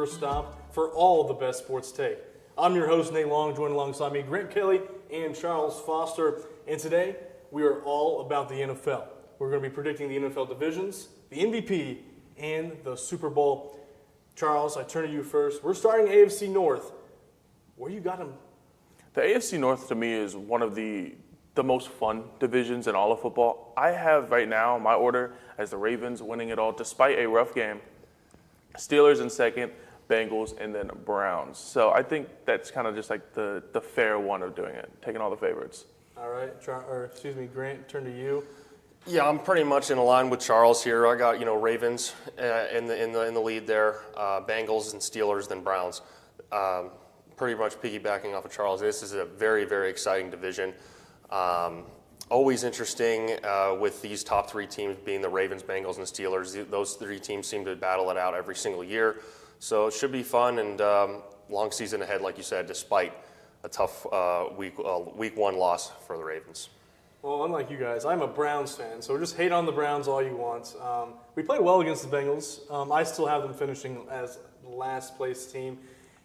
first stop for all the best sports take. I'm your host, Nate Long, joined alongside me, Grant Kelly and Charles Foster. And today, we are all about the NFL. We're going to be predicting the NFL divisions, the MVP, and the Super Bowl. Charles, I turn to you first. We're starting AFC North. Where you got him? The AFC North, to me, is one of the most fun divisions in all of football. I have right now my order as the Ravens winning it all, despite a rough game. Steelers in second, Bengals, and then Browns. So I think that's kind of just like the fair one of doing it, taking all the favorites. All right, Grant, turn to you. Yeah, I'm pretty much in line with Charles here. I got Ravens in the lead there, Bengals and Steelers, then Browns. Pretty much piggybacking off of Charles. This is a very, very exciting division. Always interesting with these top three teams being the Ravens, Bengals, and Steelers. Those three teams seem to battle it out every single year. So it should be fun and long season ahead, like you said, despite a tough week one loss for the Ravens. Well, unlike you guys, I'm a Browns fan, so just hate on the Browns all you want. We played well against the Bengals. I still have them finishing as the last place team.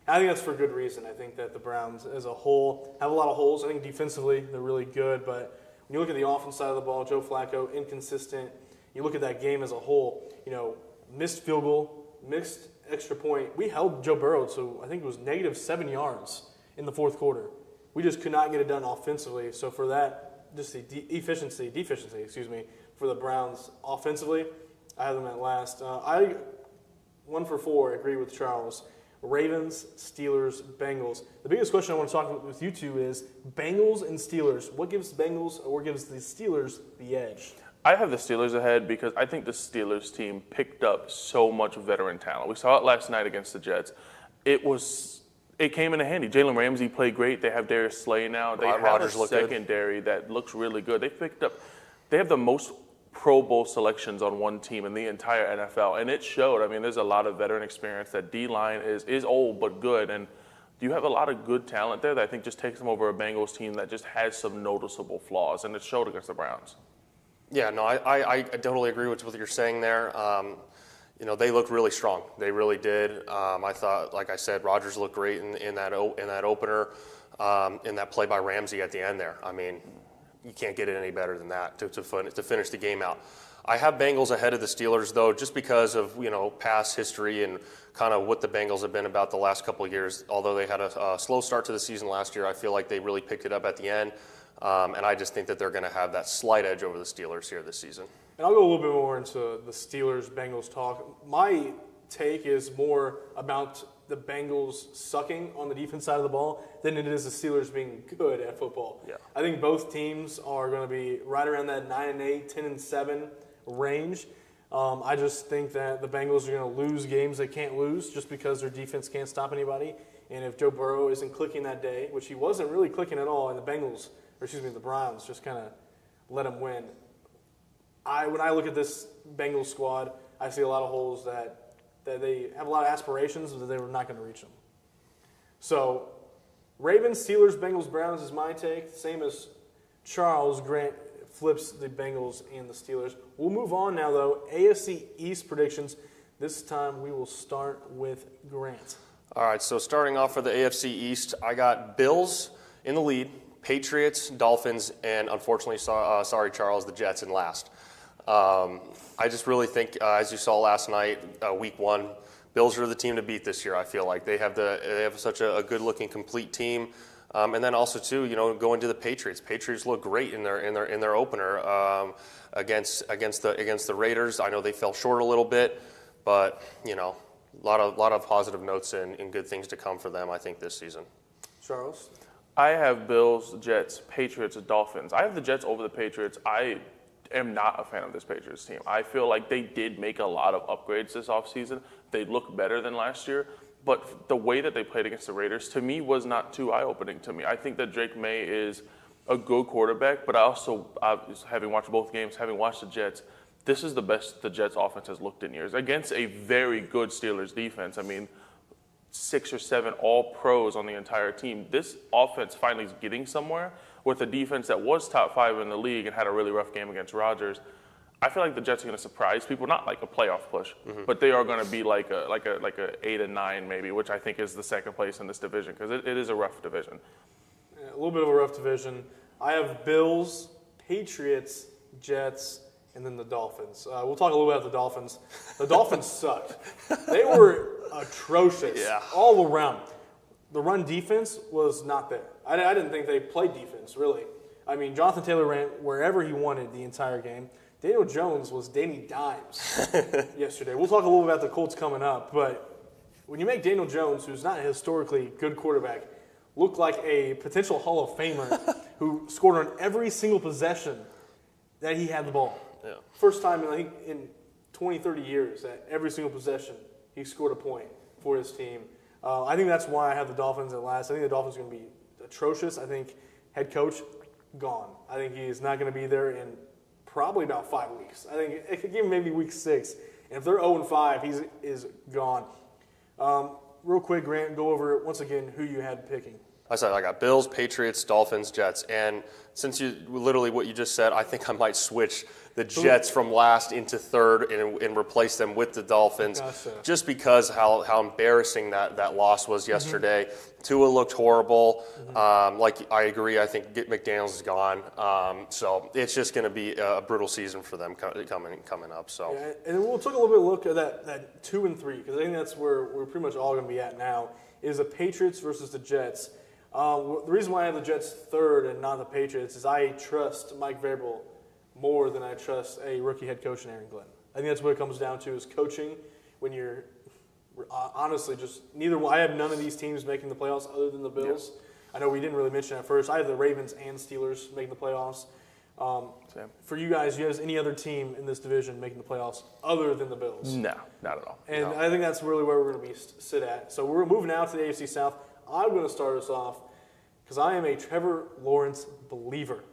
I think that's for good reason. I think that the Browns as a whole have a lot of holes. I think defensively they're really good, but when you look at the offense side of the ball, Joe Flacco, inconsistent. You look at that game as a whole, missed field goal, missed extra point. We held Joe Burrow to, I think it was -7 yards in the fourth quarter. We just could not get it done offensively. So for that, just the deficiency, for the Browns offensively, I have them at last. I 1 for 4 agree with Charles. Ravens, Steelers, Bengals. The biggest question I want to talk with you two is Bengals and Steelers. What gives the Steelers the edge? I have the Steelers ahead because I think the Steelers team picked up so much veteran talent. We saw it last night against the Jets. It came in handy. Jalen Ramsey played great. They have Darius Slay now. They have a secondary that looks really good. They have the most Pro Bowl selections on one team in the entire NFL, and it showed. I mean, there's a lot of veteran experience. That D-line is old but good, and you have a lot of good talent there that I think just takes them over a Bengals team that just has some noticeable flaws, and it showed against the Browns. Yeah, no, I totally agree with what you're saying there. They looked really strong. They really did. I thought, like I said, Rodgers looked great in that opener, in that play by Ramsey at the end there. I mean, you can't get it any better than that to finish the game out. I have Bengals ahead of the Steelers, though, just because of past history and kind of what the Bengals have been about the last couple of years. Although they had a slow start to the season last year, I feel like they really picked it up at the end. And I just think that they're going to have that slight edge over the Steelers here this season. And I'll go a little bit more into the Steelers-Bengals talk. My take is more about the Bengals sucking on the defense side of the ball than it is the Steelers being good at football. Yeah. I think both teams are going to be right around that 9-8, 10-7 range. I just think that the Bengals are going to lose games they can't lose just because their defense can't stop anybody. And if Joe Burrow isn't clicking that day, which he wasn't really clicking at all, and the Browns just kind of let him win. When I look at this Bengals squad, I see a lot of holes that they have a lot of aspirations, but they were not going to reach them. So, Ravens, Steelers, Bengals, Browns is my take. Same as Charles. Grant flips the Bengals and the Steelers. We'll move on now, though. AFC East predictions. This time we will start with Grant. All right, so starting off for the AFC East, I got Bills in the lead, Patriots, Dolphins, and unfortunately, sorry, Charles, the Jets in last. I just really think, as you saw last night, week one, Bills are the team to beat this year. I feel like they have such a good-looking, complete team, and then also too, going to the Patriots. Patriots look great in their opener against the Raiders. I know they fell short a little bit, but a lot of positive notes and good things to come for them, I think, this season. Charles? I have Bills, Jets, Patriots, Dolphins. I have the Jets over the Patriots. I am not a fan of this Patriots team. I feel like they did make a lot of upgrades this offseason. They look better than last year, but the way that they played against the Raiders, to me, was not too eye-opening to me. I think that Drake May is a good quarterback, but I also, having watched both games, having watched the Jets, this is the best the Jets offense has looked in years against a very good Steelers defense. I mean, 6 or 7 all-pros on the entire team. This offense finally is getting somewhere with a defense that was top 5 in the league and had a really rough game against Rodgers. I feel like the Jets are going to surprise people, not like a playoff push, but they are going to be like a 8 and 9 maybe, which I think is the second place in this division because it is a rough division. Yeah, a little bit of a rough division. I have Bills, Patriots, Jets, and then the Dolphins. We'll talk a little bit about the Dolphins. The Dolphins sucked. They were atrocious all around. The run defense was not there. I didn't think they played defense, really. I mean, Jonathan Taylor ran wherever he wanted the entire game. Daniel Jones was Danny Dimes yesterday. We'll talk a little bit about the Colts coming up, but when you make Daniel Jones, who's not a historically good quarterback, look like a potential Hall of Famer who scored on every single possession that he had the ball. Yeah. First time in 20, 30 years that every single possession he scored a point for his team. I think that's why I have the Dolphins at last. I think the Dolphins are going to be atrocious. I think head coach, gone. I think he's not going to be there in probably about 5 weeks. I think it could give him maybe week 6. And if they're 0-5, he is gone. Real quick, Grant, go over once again who you had picking. I said I got Bills, Patriots, Dolphins, Jets. And since you literally what you just said, I think I might switch the Jets from last into third and replace them with the Dolphins. Gotcha. Just because how embarrassing that loss was yesterday. Tua looked horrible. Like I agree, I think McDaniels is gone. So it's just going to be a brutal season for them coming up. So yeah, and we'll take a little bit of a look at that 2 and 3 because I think that's where we're pretty much all going to be at now is the Patriots versus the Jets. The reason why I have the Jets third and not the Patriots is I trust Mike Vrabel more than I trust a rookie head coach in Aaron Glenn. I think that's what it comes down to is coaching when you're honestly just neither. I have none of these teams making the playoffs other than the Bills. Yeah. I know we didn't really mention at first. I have the Ravens and Steelers making the playoffs. For you guys, any other team in this division making the playoffs other than the Bills? No, not at all. And I think that's really where we're going to sit at. So we're moving now to the AFC South. I'm going to start us off because I am a Trevor Lawrence believer.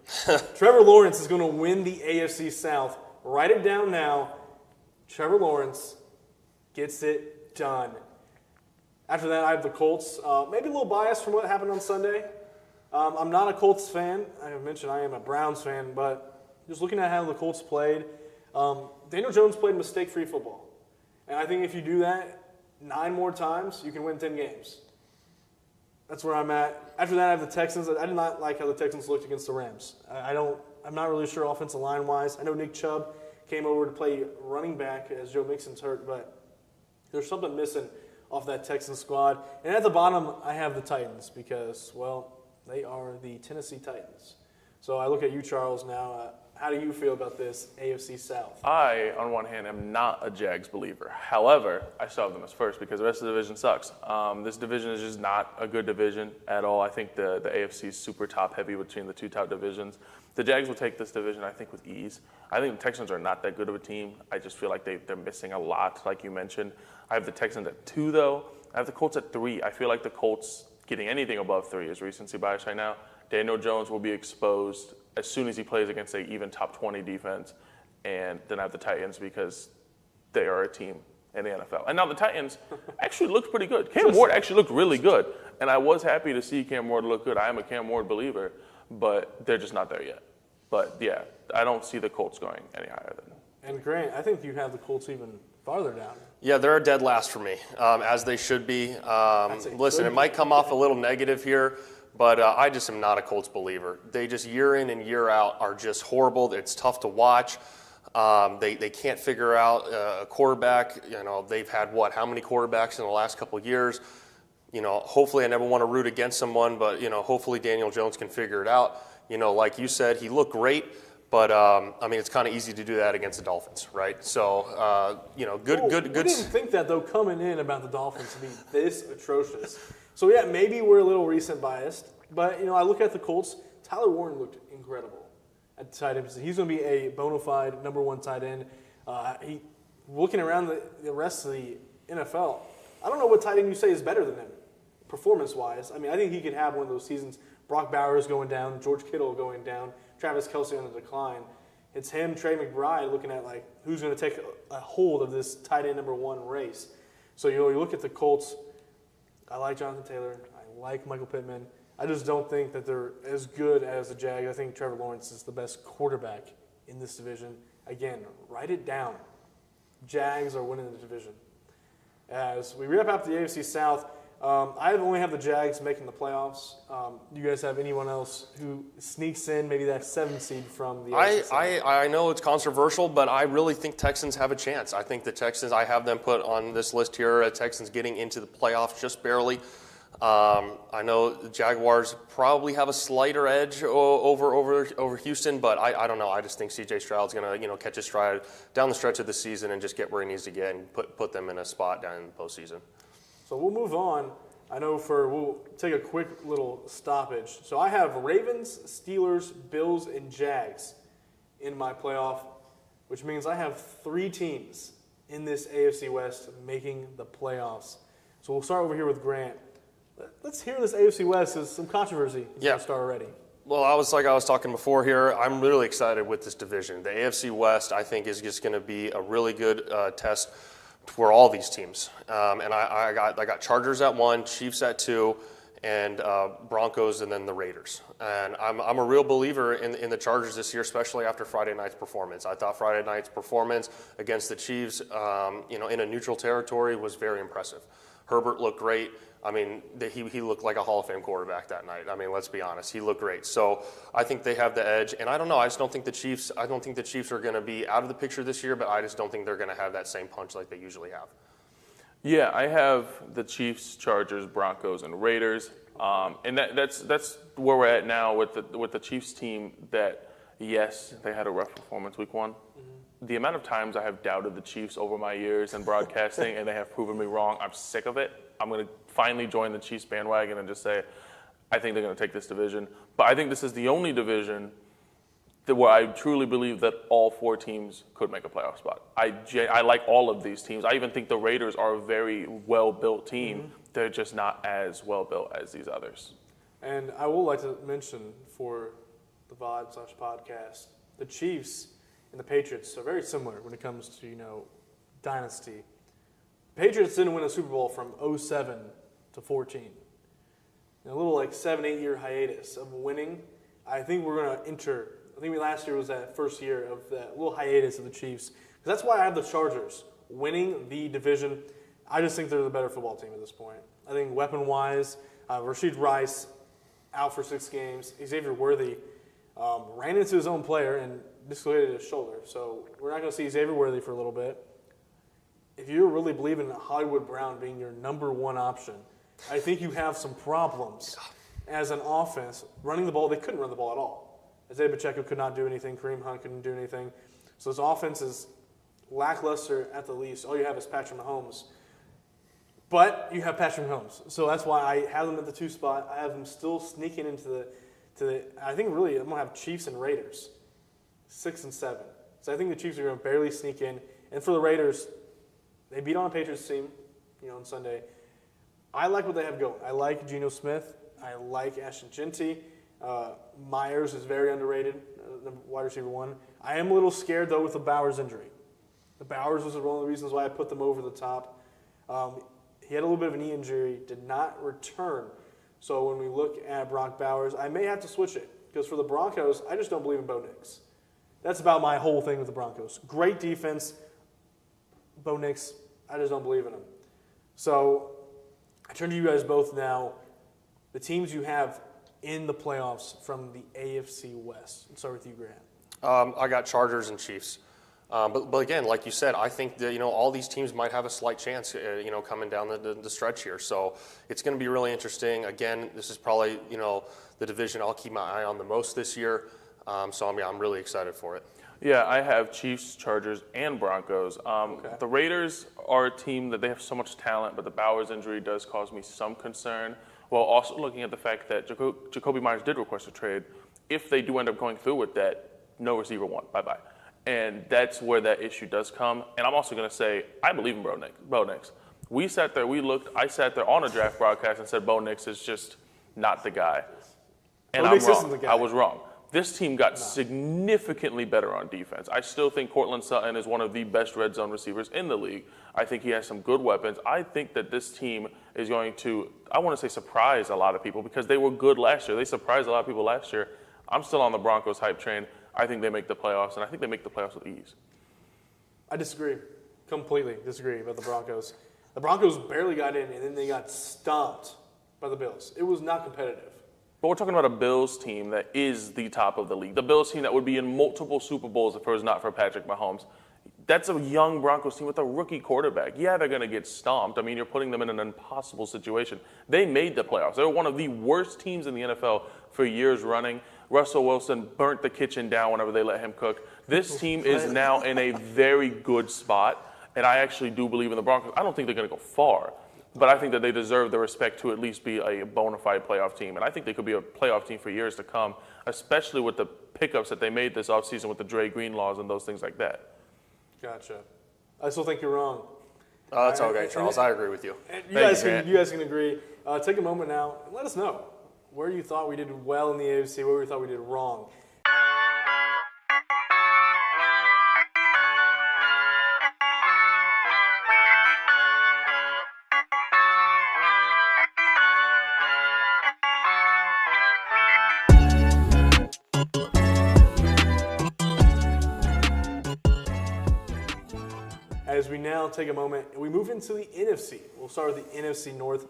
Trevor Lawrence is going to win the AFC South. Write it down now. Trevor Lawrence gets it done. After that, I have the Colts. Maybe a little biased from what happened on Sunday. I'm not a Colts fan. I mentioned I am a Browns fan, but just looking at how the Colts played, Daniel Jones played mistake-free football. And I think if you do that 9 more times, you can win 10 games. That's where I'm at. After that, I have the Texans. I did not like how the Texans looked against the Rams. I'm not really sure offensive line-wise. I know Nick Chubb came over to play running back as Joe Mixon's hurt, but there's something missing off that Texans squad. And at the bottom, I have the Titans because, well, they are the Tennessee Titans. So I look at you, Charles, now. How do you feel about this AFC South? I, on one hand, am not a Jags believer. However, I still have them as first because the rest of the division sucks. This division is just not a good division at all. I think the AFC is super top-heavy between the 2 top divisions. The Jags will take this division, I think, with ease. I think the Texans are not that good of a team. I just feel like they're missing a lot, like you mentioned. I have the Texans at 2, though. I have the Colts at 3. I feel like the Colts getting anything above 3 is recency bias right now. Daniel Jones will be exposed as soon as he plays against an even top 20 defense. And then I have the Titans because they are a team in the NFL. And now the Titans actually looked pretty good. Cam Ward actually looked really good. And I was happy to see Cam Ward look good. I am a Cam Ward believer, but they're just not there yet. But, yeah, I don't see the Colts going any higher than. And, Grant, I think you have the Colts even farther down. Yeah, they're a dead last for me, as they should be. Listen, it might come off a little negative here, but I just am not a Colts believer. They just year in and year out are just horrible. It's tough to watch. They can't figure out a quarterback. You know, they've had how many quarterbacks in the last couple of years? You know, hopefully I never want to root against someone, but you know, hopefully Daniel Jones can figure it out. You know, like you said, he looked great. But, I mean, it's kind of easy to do that against the Dolphins, right? So, you know, good. We didn't think that, though, coming in about the Dolphins to be this atrocious. So, yeah, maybe we're a little recent biased. But, you know, I look at the Colts. Tyler Warren looked incredible at the tight end position. He's going to be a bona fide number 1 tight end. Looking around the rest of the NFL, I don't know what tight end you say is better than him, performance-wise. I mean, I think he could have one of those seasons. Brock Bowers going down, George Kittle going down, Travis Kelce on the decline. It's him, Trey McBride, looking at like who's going to take a hold of this tight end number 1 race. So you look at the Colts. I like Jonathan Taylor. I like Michael Pittman. I just don't think that they're as good as the Jags. I think Trevor Lawrence is the best quarterback in this division. Again, write it down. Jags are winning the division. As we wrap up the AFC South, I only have the Jags making the playoffs. Do you guys have anyone else who sneaks in, maybe that 7 seed from the AFC South? I know it's controversial, but I really think Texans have a chance. I think the Texans, I have them put on this list here, Texans getting into the playoffs just barely. I know the Jaguars probably have a slighter edge over Houston, but I don't know. I just think C.J. Stroud's going to catch his stride down the stretch of the season and just get where he needs to get and put them in a spot down in the postseason. So we'll move on. I know we'll take a quick little stoppage. So I have Ravens, Steelers, Bills, and Jags in my playoff, which means I have 3 teams in this AFC West making the playoffs. So we'll start over here with Grant. Let's hear this AFC West. There's some controversy to start already. Well, I was talking before here, I'm really excited with this division. The AFC West, I think, is just going to be a really good test for all these teams. And I got Chargers at 1, Chiefs at 2, and Broncos, and then the Raiders. And I'm a real believer in the Chargers this year, especially after Friday night's performance. I thought Friday night's performance against the Chiefs, in a neutral territory was very impressive. Herbert looked great. I mean, he looked like a Hall of Fame quarterback that night. I mean, let's be honest. He looked great. So I think they have the edge. And I don't know. I just don't think the Chiefs are going to be out of the picture this year, but I just don't think they're going to have that same punch like they usually have. Yeah, I have the Chiefs, Chargers, Broncos, and Raiders. And that's where we're at now with the Chiefs team that, yes, they had a rough performance week 1. Mm-hmm. The amount of times I have doubted the Chiefs over my years in broadcasting and they have proven me wrong, I'm sick of it. I'm going to finally join the Chiefs bandwagon and just say, I think they're going to take this division. But I think this is the only division where I truly believe that all 4 teams could make a playoff spot. I like all of these teams. I even think the Raiders are a very well-built team. Mm-hmm. They're just not as well-built as these others. And I would like to mention for the VOD/podcast, the Chiefs and the Patriots are very similar when it comes to, dynasty. Patriots didn't win a Super Bowl from 2007 to 14. A little 7-8 year hiatus of winning. I think we're going to enter. I think last year was that first year of that little hiatus of the Chiefs. Because that's why I have the Chargers winning the division. I just think they're the better football team at this point. I think weapon-wise, Rashid Rice out for 6 games. Xavier Worthy ran into his own player and dislocated his shoulder. So we're not going to see Xavier Worthy for a little bit. If you're really believing in Hollywood Brown being your number 1 option, I think you have some problems as an offense. Running the ball, they couldn't run the ball at all. Isaiah Pacheco could not do anything. Kareem Hunt couldn't do anything. So this offense is lackluster at the least. All you have is Patrick Mahomes. But you have Patrick Mahomes. So that's why I have them at the 2 spot. I have them still sneaking into the I think really I'm going to have Chiefs and Raiders, 6 and 7. So I think the Chiefs are going to barely sneak in. And for the Raiders, they beat on a Patriots team, on Sunday. I like what they have going. I like Geno Smith. I like Ashton Genty. Myers is very underrated, wide receiver 1. I am a little scared, though, with the Bowers injury. The Bowers was one of the reasons why I put them over the top. He had a little bit of a knee injury, did not return. So when we look at Brock Bowers, I may have to switch it. Because for the Broncos, I just don't believe in Bo Nix. That's about my whole thing with the Broncos. Great defense. Bo Nix, I just don't believe in him. So I turn to you guys both now. The teams you have in the playoffs from the AFC West. Let's start with you, Grant. I got Chargers and Chiefs. But again, like you said, I think that all these teams might have a slight chance, coming down the stretch here. So it's going to be really interesting. Again, this is probably the division I'll keep my eye on the most this year. So I'm really excited for it. Yeah, I have Chiefs, Chargers, and Broncos. Okay. The Raiders are a team that they have so much talent, but the Bowers injury does cause me some concern. While also looking at the fact that Jacoby Myers did request a trade. If they do end up going through with that, no receiver 1, bye-bye. And that's where that issue does come. And I'm also going to say, I believe in Bo Nix. We sat there, I sat there on a draft broadcast and said Bo Nix is just not the guy. And I'm wrong. I was wrong. This team got significantly better on defense. I still think Cortland Sutton is one of the best red zone receivers in the league. I think he has some good weapons. I think that this team is going to, I want to say surprise a lot of people because they were good last year. They surprised a lot of people last year. I'm still on the Broncos hype train. I think they make the playoffs, and I think they make the playoffs with ease. I disagree. Completely disagree about the Broncos. The Broncos barely got in, and then they got stomped by the Bills. It was not competitive. But we're talking about a Bills team that is the top of the league. The Bills team that would be in multiple Super Bowls if it was not for Patrick Mahomes. That's a young Broncos team with a rookie quarterback. Yeah, they're going to get stomped. I mean, you're putting them in an impossible situation. They made the playoffs. They were one of the worst teams in the NFL for years running. Russell Wilson burnt the kitchen down whenever they let him cook. This team is now in a very good spot, and I actually do believe in the Broncos. I don't think they're going to go far, but I think that they deserve the respect to at least be a bona fide playoff team, and I think they could be a playoff team for years to come, especially with the pickups that they made this offseason with the Dre Green laws and those things like that. Gotcha. I still think you're wrong. That's okay, Charles. I agree with you. You guys can agree. Take a moment now and let us know where you thought we did well in the AFC, where we thought we did wrong. As we now take a moment, we move into the NFC. We'll start with the NFC North.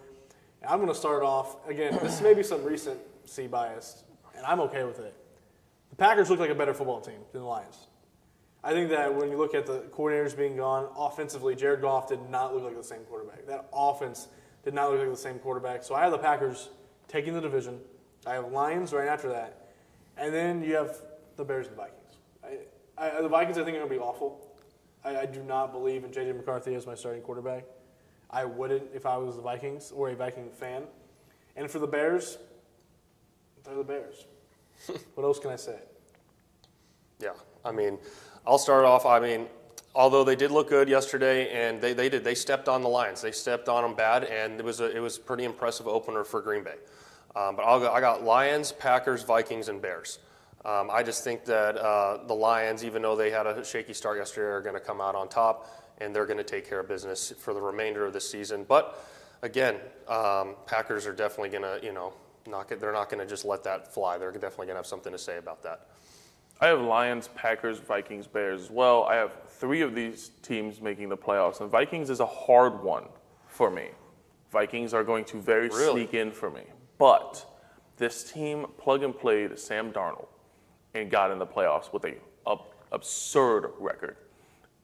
I'm going to start off, again, this may be some recency bias, and I'm okay with it. The Packers look like a better football team than the Lions. I think that when you look at the coordinators being gone, offensively, Jared Goff did not look like the same quarterback. That offense did not look like the same quarterback. So I have the Packers taking the division. I have Lions right after that. And then you have the Bears and Vikings. The Vikings, I think, are going to be awful. I do not believe in J.J. McCarthy as my starting quarterback. I wouldn't if I was the Vikings or a Viking fan. And for the Bears, they're the Bears. What else can I say? Yeah, I mean, I'll start off. I mean, although they did look good yesterday, and they stepped on the Lions. They stepped on them bad, and it was a pretty impressive opener for Green Bay. But I got Lions, Packers, Vikings, and Bears. I just think that the Lions, even though they had a shaky start yesterday, are going to come out on top, and they're going to take care of business for the remainder of the season. But again, Packers are definitely going to, they're not going to just let that fly. They're definitely going to have something to say about that. I have Lions, Packers, Vikings, Bears as well. I have 3 of these teams making the playoffs, and Vikings is a hard one for me. Vikings are going to sneak in for me. But this team plug and played Sam Darnold and got in the playoffs with a absurd record.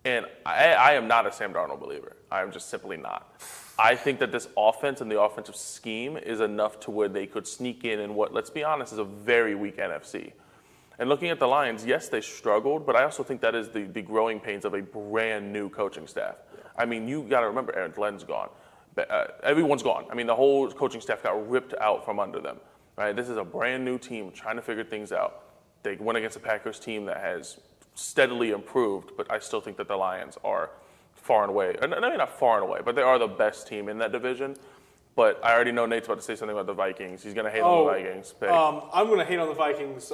And I am not a Sam Darnold believer. I am just simply not. I think that this offense and the offensive scheme is enough to where they could sneak in what, let's be honest, is a very weak NFC. And looking at the Lions, yes, they struggled, but I also think that is the growing pains of a brand new coaching staff. I mean, you got to remember Aaron Glenn's gone. Everyone's gone. I mean, the whole coaching staff got ripped out from under them. Right? This is a brand new team trying to figure things out. They went against a Packers team that has steadily improved, but I still think that the Lions are far and away, I mean not far and away, but they are the best team in that division. But I already know Nate's about to say something about the Vikings. He's going to hate on the Vikings. I'm going to hate on the Vikings.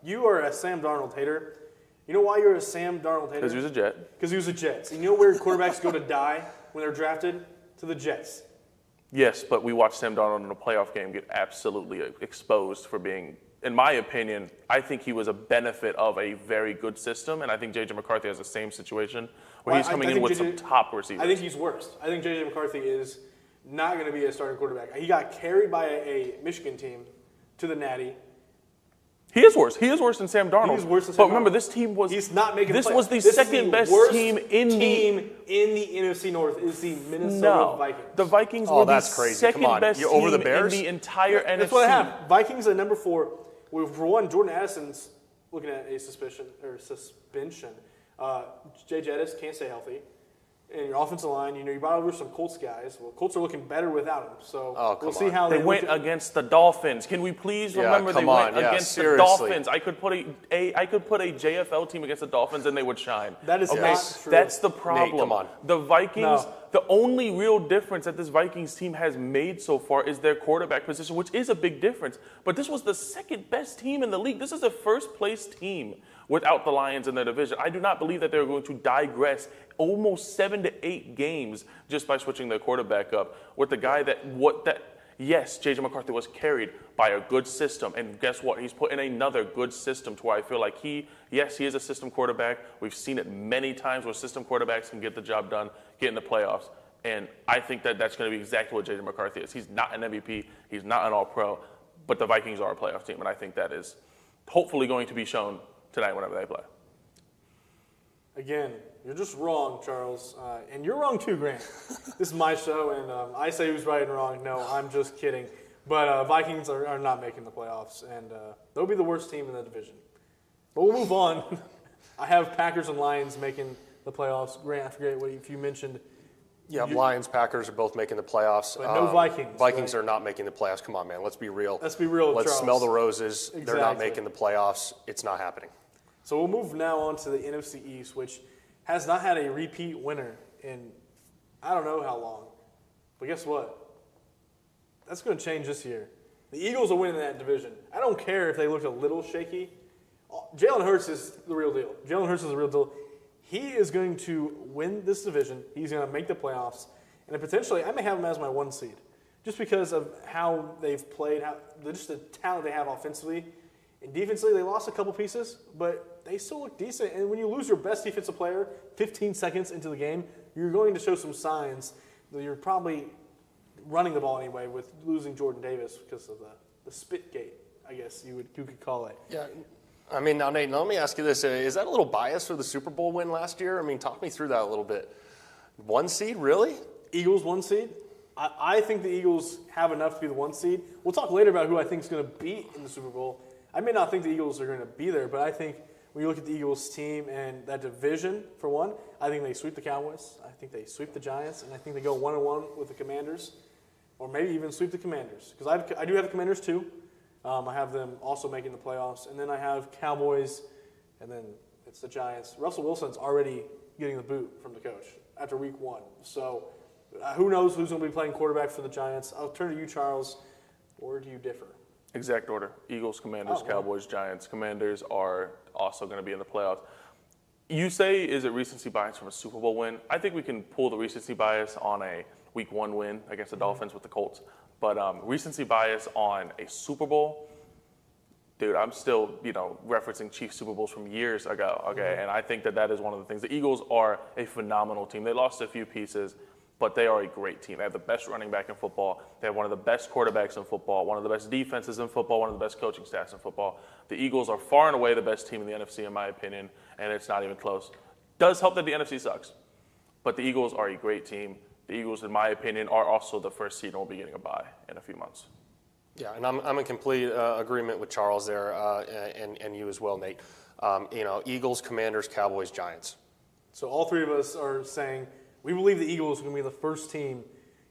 You are a Sam Darnold hater. You know why you're a Sam Darnold hater? Because he was a Jet. Because he was a Jets. And you know where quarterbacks go to die when they're drafted? To the Jets. Yes, but we watched Sam Darnold in a playoff game get absolutely exposed for being, in my opinion, I think he was a benefit of a very good system, and I think J.J. McCarthy has the same situation where he's coming in with some top receivers. I think he's worse. I think J.J. McCarthy is not going to be a starting quarterback. He got carried by a Michigan team to the Natty. He is worse. He is worse than Sam Darnold. He is worse than Sam Darnold. But remember, this team was. He's not making. This the was the this second best team in the NFC North. Is the Minnesota Vikings. The Vikings were the second best team over the Bears? in the entire NFC. That's what I have. Vikings at number 4. Well, for one, Jordan Addison's looking at a suspension. Jay Jettis can't stay healthy. And your offensive line, you brought over some Colts guys. Well, Colts are looking better without him. So we'll see how they went against the Dolphins. Can we please remember they went against the Dolphins? I could put a JFL team against the Dolphins and they would shine. That is not true. That's the problem. Nate, come on. The Vikings, the only real difference that this Vikings team has made so far is their quarterback position, which is a big difference. But this was the second best team in the league. This is the first place team without the Lions in their division. I do not believe that they're going to digress almost 7 to 8 games just by switching their quarterback up with the guy Yes, J.J. McCarthy was carried by a good system, and guess what? He's put in another good system to where I feel like he is a system quarterback. We've seen it many times where system quarterbacks can get the job done, get in the playoffs, and I think that that's going to be exactly what J.J. McCarthy is. He's not an MVP. He's not an all-pro, but the Vikings are a playoff team, and I think that is hopefully going to be shown tonight whenever they play. Again, you're just wrong, Charles. And you're wrong too, Grant. This is my show, and I say who's right and wrong. No, I'm just kidding. But Vikings are not making the playoffs, and they'll be the worst team in the division. But we'll move on. I have Packers and Lions making the playoffs. Grant, I forget if you mentioned. Yeah, Lions, Packers are both making the playoffs. But no Vikings. Vikings right? are not making the playoffs. Come on, man. Let's be real. Let's be real, Let's Charles. smell the roses. Exactly. They're not making the playoffs. It's not happening. So we'll move now on to the NFC East, which has not had a repeat winner in I don't know how long. But guess what? That's going to change this year. The Eagles are winning that division. I don't care if they look a little shaky. Jalen Hurts is the real deal. Jalen Hurts is the real deal. He is going to win this division. He's going to make the playoffs. And potentially, I may have him as my 1 seed. Just because of how they've played, just the talent they have offensively. And defensively, they lost a couple pieces, but they still look decent. And when you lose your best defensive player 15 seconds into the game, you're going to show some signs that you're probably running the ball anyway with losing Jordan Davis because of the spit gate, I guess you could call it. Yeah. I mean, now, Nate, let me ask you this. Is that a little biased for the Super Bowl win last year? I mean, talk me through that a little bit. 1 seed, really? Eagles 1 seed. I think the Eagles have enough to be the 1 seed. We'll talk later about who I think is going to be in the Super Bowl. I may not think the Eagles are going to be there, but I think when you look at the Eagles team and that division, for one, I think they sweep the Cowboys. I think they sweep the Giants, and I think they go 1-1 with the Commanders, or maybe even sweep the Commanders. Because I do have the Commanders too. I have them also making the playoffs. And then I have Cowboys, and then it's the Giants. Russell Wilson's already getting the boot from the coach after week 1. So who knows who's going to be playing quarterback for the Giants. I'll turn to you, Charles. Or do you differ? Exact order. Eagles, Commanders, Cowboys, Giants. Commanders are also going to be in the playoffs. You say, is it recency bias from a Super Bowl win? I think we can pull the recency bias on a Week 1 win against the Dolphins with the Colts. But recency bias on a Super Bowl, dude, I'm still, referencing Chiefs Super Bowls from years ago, okay? And I think that is one of the things. The Eagles are a phenomenal team. They lost a few pieces, but they are a great team. They have the best running back in football. They have one of the best quarterbacks in football, one of the best defenses in football, one of the best coaching staffs in football. The Eagles are far and away the best team in the NFC, in my opinion, and it's not even close. Does help that the NFC sucks, but the Eagles are a great team. The Eagles, in my opinion, are also the first seed and will be getting a bye in a few months. Yeah, and I'm in complete agreement with Charles there, and you as well, Nate. Eagles, Commanders, Cowboys, Giants. So all three of us are saying we believe the Eagles are going to be the first team.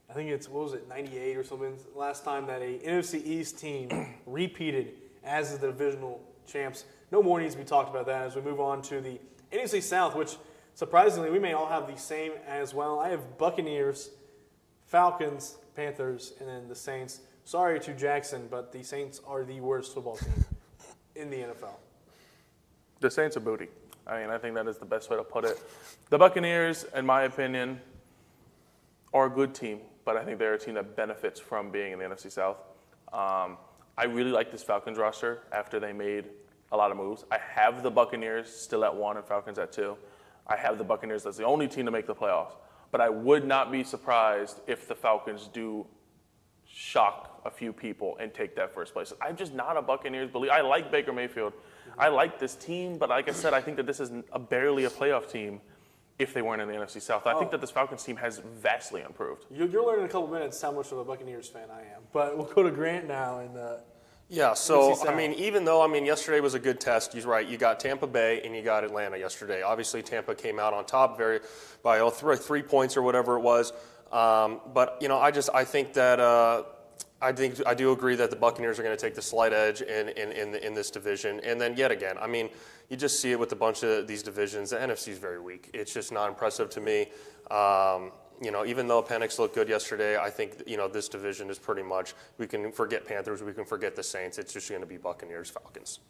I think it's, 98 or something, last time that a NFC East team repeated as the divisional champs. No more needs to be talked about that as we move on to the NFC South, which surprisingly we may all have the same as well. I have Buccaneers, Falcons, Panthers, and then the Saints. Sorry to Jackson, but the Saints are the worst football team in the NFL. The Saints are booty. I think that is the best way to put it. The Buccaneers, in my opinion, are a good team, but I think they're a team that benefits from being in the NFC South. I really like this Falcons roster after they made a lot of moves. I have the Buccaneers still at 1 and Falcons at 2. I have the Buccaneers as the only team to make the playoffs. But I would not be surprised if the Falcons do shock a few people and take that first place. I'm just not a Buccaneers believer. I like Baker Mayfield. I like this team, but like I said, I think that this is barely a playoff team if they weren't in the NFC South. I think that this Falcons team has vastly improved. You'll learn in a couple minutes how much of a Buccaneers fan I am. But we'll go to Grant now. Yeah, so, even though, yesterday was a good test, he's right. You got Tampa Bay and you got Atlanta yesterday. Obviously, Tampa came out on top by 3 points or whatever it was. But, I think that I do agree that the Buccaneers are going to take the slight edge in this division. And then yet again, you just see it with a bunch of these divisions. The NFC is very weak. It's just not impressive to me. Even though Penix looked good yesterday, I think this division is pretty much, we can forget Panthers, we can forget the Saints. It's just going to be Buccaneers, Falcons.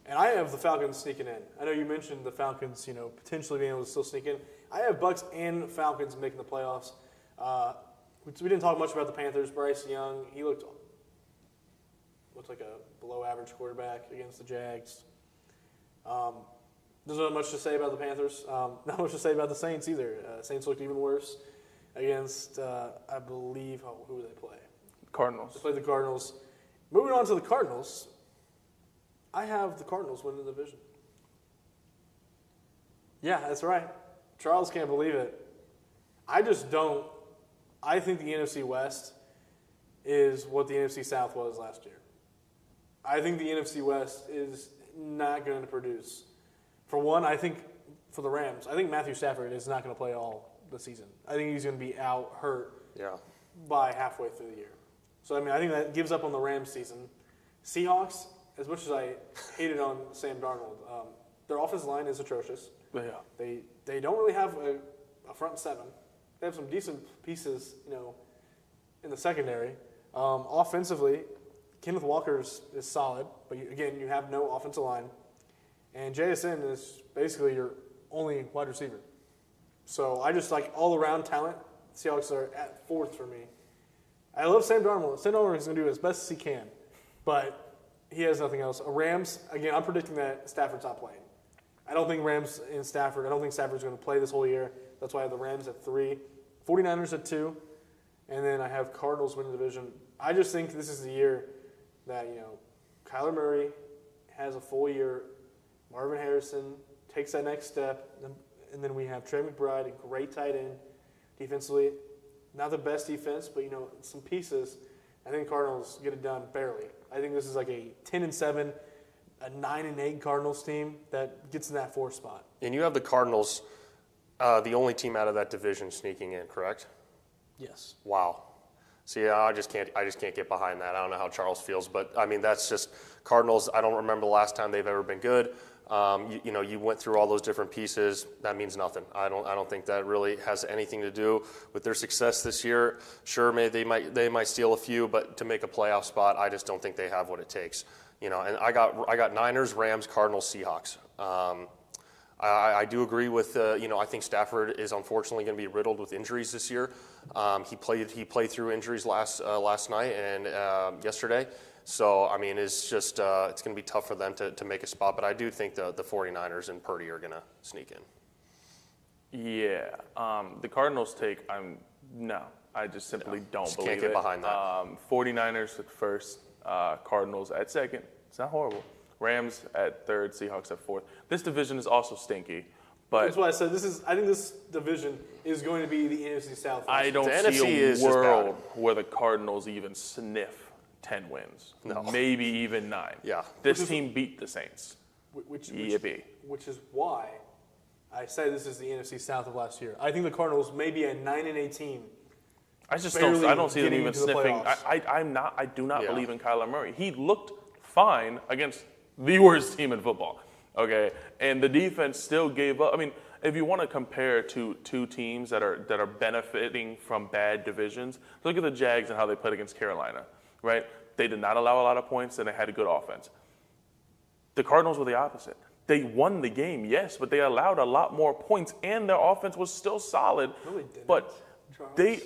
And I have the Falcons sneaking in. I know you mentioned the Falcons, potentially being able to still sneak in. I have Bucs and Falcons making the playoffs. We didn't talk much about the Panthers. Bryce Young, he looked like a below-average quarterback against the Jags. There's not much to say about the Panthers. Not much to say about the Saints either. Saints looked even worse against, I believe, who did they play? Cardinals. They played the Cardinals. Moving on to the Cardinals, I have the Cardinals winning the division. Yeah, that's right. Charles can't believe it. I just don't. I think the NFC West is what the NFC South was last year. I think the NFC West is not going to produce. For one, I think for the Rams, I think Matthew Stafford is not going to play all the season. I think he's going to be out hurt by halfway through the year. So, I think that gives up on the Rams season. Seahawks, as much as I hated on Sam Darnold, their offensive line is atrocious. Yeah. They don't really have a front seven. They have some decent pieces, in the secondary. Offensively, Kenneth Walker is solid, but you have no offensive line. And JSN is basically your only wide receiver. So I just like all-around talent. Seahawks are at fourth for me. I love Sam Darnold. Sam Darnold is going to do as best as he can, but he has nothing else. Rams, again, I'm predicting that Stafford's not playing. I don't think Stafford's going to play this whole year. That's why I have the Rams at 3, 49ers at 2, and then I have Cardinals winning the division. I just think this is the year that, Kyler Murray has a full year. Marvin Harrison takes that next step, and then we have Trey McBride, a great tight end defensively. Not the best defense, but, some pieces. I think Cardinals get it done barely. I think this is like a 10-7, a 9-8 Cardinals team that gets in that 4th spot. And you have the Cardinals, the only team out of that division sneaking in, correct? Yes. Wow. See, I just can't get behind that. I don't know how Charles feels, but that's just Cardinals. I don't remember the last time they've ever been good. You went through all those different pieces. That means nothing. I don't think that really has anything to do with their success this year. Sure, maybe they might steal a few, but to make a playoff spot, I just don't think they have what it takes. And I got Niners, Rams, Cardinals, Seahawks. I do agree with I think Stafford is unfortunately going to be riddled with injuries this year. He played through injuries last night and yesterday. So, it's just it's going to be tough for them to make a spot. But I do think the 49ers and Purdy are going to sneak in. Yeah. The Cardinals take, I just simply don't believe can't get behind that. 49ers at first, Cardinals at second. It's not horrible. Rams at third, Seahawks at fourth. This division is also stinky. But that's why I said I think this division is going to be the NFC South. I don't see a world where the Cardinals even sniff 10 wins. No. Maybe even 9. Yeah. This team beat the Saints. Which is why I say this is the NFC South of last year. I think the Cardinals may be a 9-8 team. I don't see them even sniffing. I do not believe in Kyler Murray. He looked fine against the worst team in football. Okay, and the defense still gave up. If you want to compare two teams that are benefiting from bad divisions, look at the Jags and how they played against Carolina, right? They did not allow a lot of points, and they had a good offense. The Cardinals were the opposite. They won the game, yes, but they allowed a lot more points, and their offense was still solid. No, they didn't. But they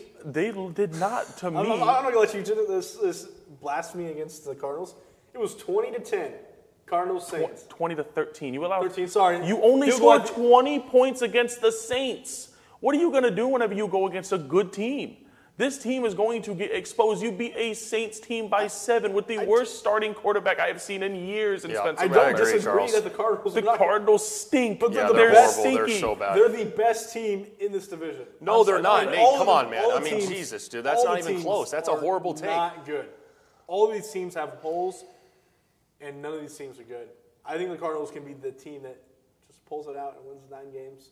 did not. To me, I'm not going to let you do this blasphemy against the Cardinals. It was 20-10. Cardinals Saints. 20-13. You allowed 13. Sorry. You only scored 20 points against the Saints. What are you going to do whenever you go against a good team? This team is going to get exposed. You beat a Saints team by 7 with the worst starting quarterback I have seen in years in Spencer Rattler. I don't disagree that the Cardinals. The Cardinals stink. But they're they're horrible. stinky. They're so bad. They're the best team in this division. No, they're not. Nate, come on, man. Teams, Jesus, dude. That's not even close. That's a horrible take. Not good. All of these teams have holes, and none of these teams are good. I think the Cardinals can be the team that just pulls it out and wins 9 games.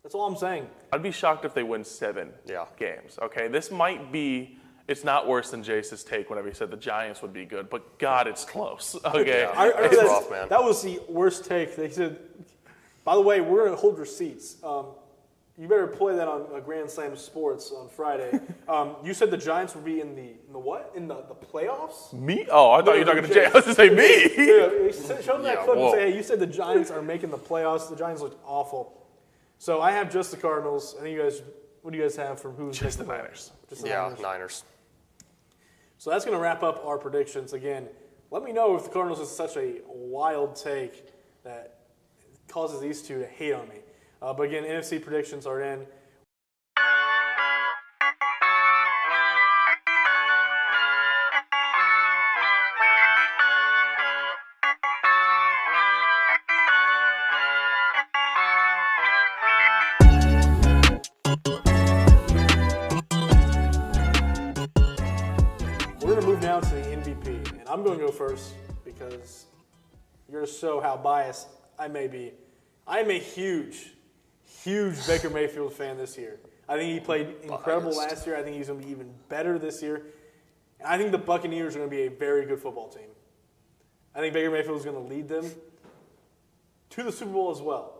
That's all I'm saying. I'd be shocked if they win 7 games. Okay, this might be. It's not worse than Jace's take whenever he said the Giants would be good, but God, it's close. Okay, it's rough, man. That was the worst take. They said, by the way, we're going to hold receipts. You better play that on Grand Slam Sports on Friday. You said the Giants would be in the what? In the playoffs? Me? Oh, I thought you were talking to Jay. I was to say me. Yeah, show them that clip and say, hey, you said the Giants are making the playoffs. The Giants looked awful. So I have just the Cardinals. I think you guys What do you guys have from who's Just the making Niners. Just the Yeah, Niners. Niners. So that's going to wrap up our predictions. Again, let me know if the Cardinals is such a wild take that causes these two to hate on me. But again, NFC predictions are in. We're going to move now to the MVP, and I'm going to go first because you're going to show how biased I may be. I am a huge Baker Mayfield fan this year. I think he played incredible last year. I think he's going to be even better this year. And I think the Buccaneers are going to be a very good football team. I think Baker Mayfield is going to lead them to the Super Bowl as well.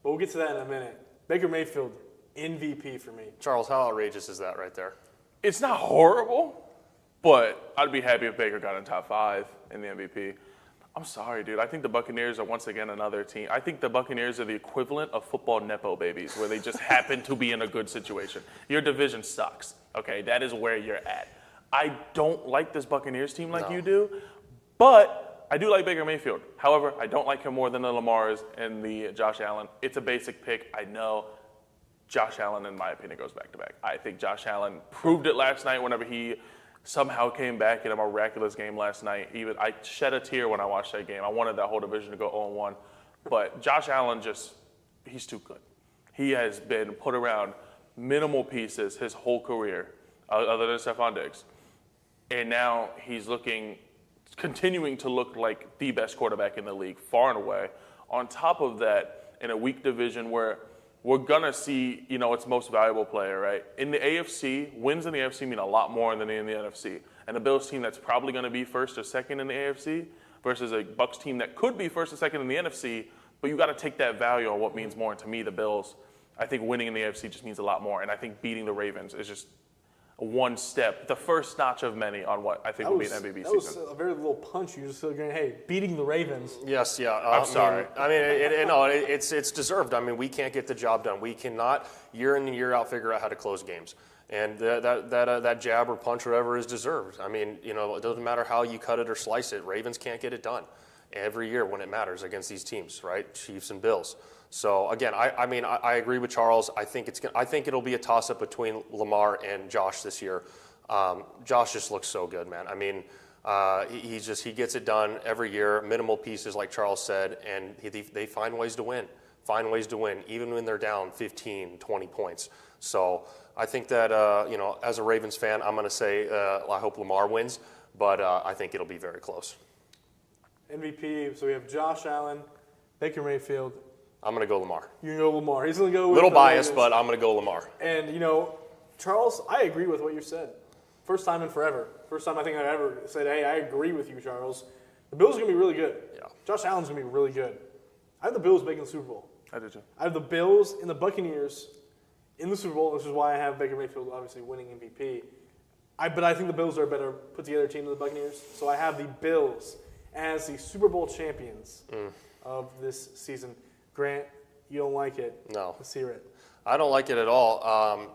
But we'll get to that in a minute. Baker Mayfield, MVP for me. Charles, how outrageous is that right there? It's not horrible, but I'd be happy if Baker got in top 5 in the MVP. I'm sorry, dude. I think the Buccaneers are once again another team. I think the Buccaneers are the equivalent of football Nepo babies, where they just happen to be in a good situation. Your division sucks, okay? That is where you're at. I don't like this Buccaneers team like you do, but I do like Baker Mayfield. However, I don't like him more than the Lamars and the Josh Allen. It's a basic pick, I know. Josh Allen, in my opinion, goes back-to-back. I think Josh Allen proved it last night whenever he somehow came back in a miraculous game last night. Even I shed a tear when I watched that game. I wanted that whole division to go 0-1. But Josh Allen he's too good. He has been put around minimal pieces his whole career, other than Stephon Diggs. And now he's continuing to look like the best quarterback in the league, far and away. On top of that, in a weak division where we're going to see, its most valuable player, right? In the AFC, wins in the AFC mean a lot more than in the NFC. And the Bills team that's probably going to be first or second in the AFC versus a Bucs team that could be first or second in the NFC, but you got to take that value on what means more. And to me, the Bills, I think winning in the AFC just means a lot more. And I think beating the Ravens is just one step, the first notch of many on what I think will be an MVP season. That was a very little punch. You just said, hey, beating the Ravens. Yes, yeah. I'm sorry. It's deserved. I mean, we can't get the job done. We cannot year in and year out figure out how to close games. And that jab or punch or whatever is deserved. I mean, it doesn't matter how you cut it or slice it. Ravens can't get it done every year when it matters against these teams, right? Chiefs and Bills. So again, I agree with Charles. I think it'll be a toss-up between Lamar and Josh this year. Josh just looks so good, man. I mean, he gets it done every year, minimal pieces like Charles said, and they find ways to win. Even when they're down 15, 20 points. So I think that as a Ravens fan, I'm going to say I hope Lamar wins, but I think it'll be very close. MVP. So we have Josh Allen, Baker Mayfield. I'm going to go Lamar. You go Lamar. He's going to go with little the biased, Ravens. but I'm going to go Lamar. And, Charles, I agree with what you said. First time in forever. First time I think I ever said, hey, I agree with you, Charles. The Bills are going to be really good. Yeah. Josh Allen's going to be really good. I have the Bills making the Super Bowl. I do too. I have the Bills and the Buccaneers in the Super Bowl, which is why I have Baker Mayfield obviously winning MVP. But I think the Bills are a better put-together team than the Buccaneers. So I have the Bills as the Super Bowl champions of this season. Grant, you don't like it. No. Let's hear it. I don't like it at all.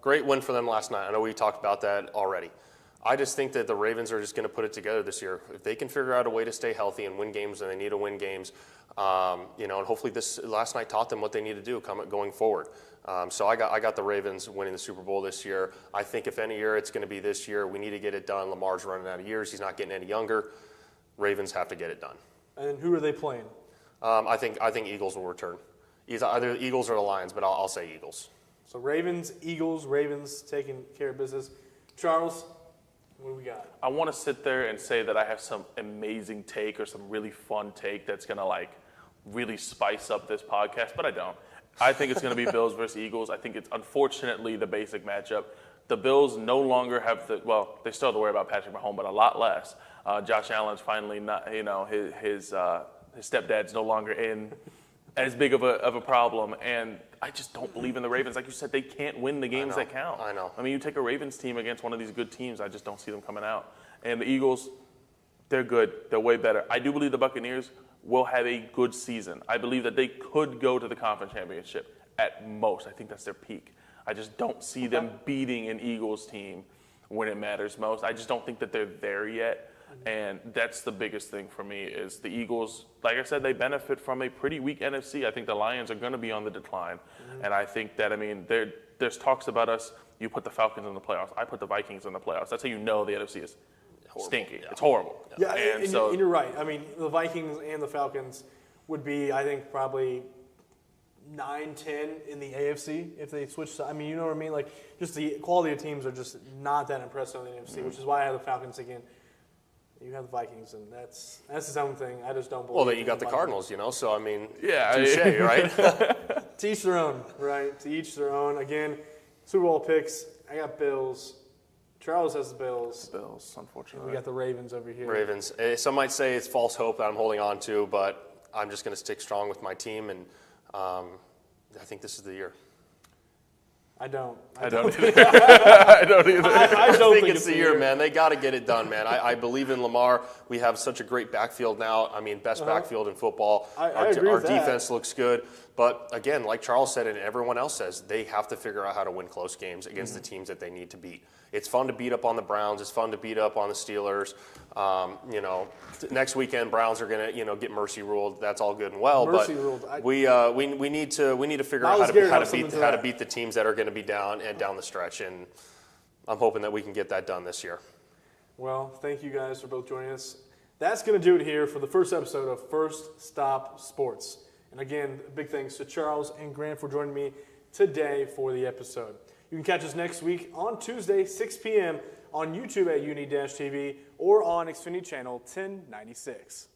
Great win for them last night. I know we talked about that already. I just think that the Ravens are just going to put it together this year. If they can figure out a way to stay healthy and win games, and they need to win games, and hopefully this last night taught them what they need to do going forward. So I got the Ravens winning the Super Bowl this year. I think if any year, it's going to be this year. We need to get it done. Lamar's running out of years. He's not getting any younger. Ravens have to get it done. And who are they playing? I think Eagles will return. Either the Eagles or the Lions, but I'll say Eagles. So Ravens, Eagles, Ravens taking care of business. Charles, what do we got? I want to sit there and say that I have some amazing take or some really fun take that's going to really spice up this podcast, but I don't. I think it's going to be Bills versus Eagles. I think it's unfortunately the basic matchup. The Bills no longer have they still have to worry about Patrick Mahomes, but a lot less. Josh Allen's finally not, his stepdad's no longer in as big of a problem, and I just don't believe in the Ravens. Like you said, they can't win the games that count. I know. I mean, you take a Ravens team against one of these good teams, I just don't see them coming out. And the Eagles, they're good. They're way better. I do believe the Buccaneers will have a good season. I believe that they could go to the conference championship at most. I think that's their peak. I just don't see them beating an Eagles team when it matters most. I just don't think that they're there yet. And that's the biggest thing for me is the Eagles, like I said, they benefit from a pretty weak NFC. I think the Lions are going to be on the decline. And I think that, I mean, there's talks about us. You put the Falcons in the playoffs. I put the Vikings in the playoffs. That's how you know the NFC is stinky. Yeah. It's horrible. Yeah, and you're right. I mean, the Vikings and the Falcons would be, I think, probably 9-10 in the AFC if they switch. I mean, you know what I mean? Like, just the quality of teams are just not that impressive in the NFC, which is why I have the Falcons again. You have the Vikings, and that's the own thing. I just don't believe. Well, then you got the Cardinals, you know. So I mean, yeah, touche, right? To each their own, right? To each their own. Again, Super Bowl picks. I got Bills. Charles has the Bills. Bills, unfortunately. And we got the Ravens over here. Ravens. Some might say it's false hope that I'm holding on to, but I'm just going to stick strong with my team, and I think this is the year. I don't. I don't either. I don't either. I don't think it's the year, man. They got to get it done, man. I believe in Lamar. We have such a great backfield now. I mean, best backfield in football. I agree our with that. defense looks good. But again, like Charles said and everyone else says, they have to figure out how to win close games against the teams that they need to beat. It's fun to beat up on the Browns. It's fun to beat up on the Steelers. You know, next weekend Browns are gonna get mercy ruled. That's all good and well. Mercy but ruled. we need to figure out how to beat the teams that are going to be down the stretch. And I'm hoping that we can get that done this year. Well, thank you guys for both joining us. That's going to do it here for the first episode of First Stop Sports. And again, big thanks to Charles and Grant for joining me today for the episode. You can catch us next week on Tuesday, 6 p.m. on YouTube at Uni-TV or on Xfinity Channel 1096.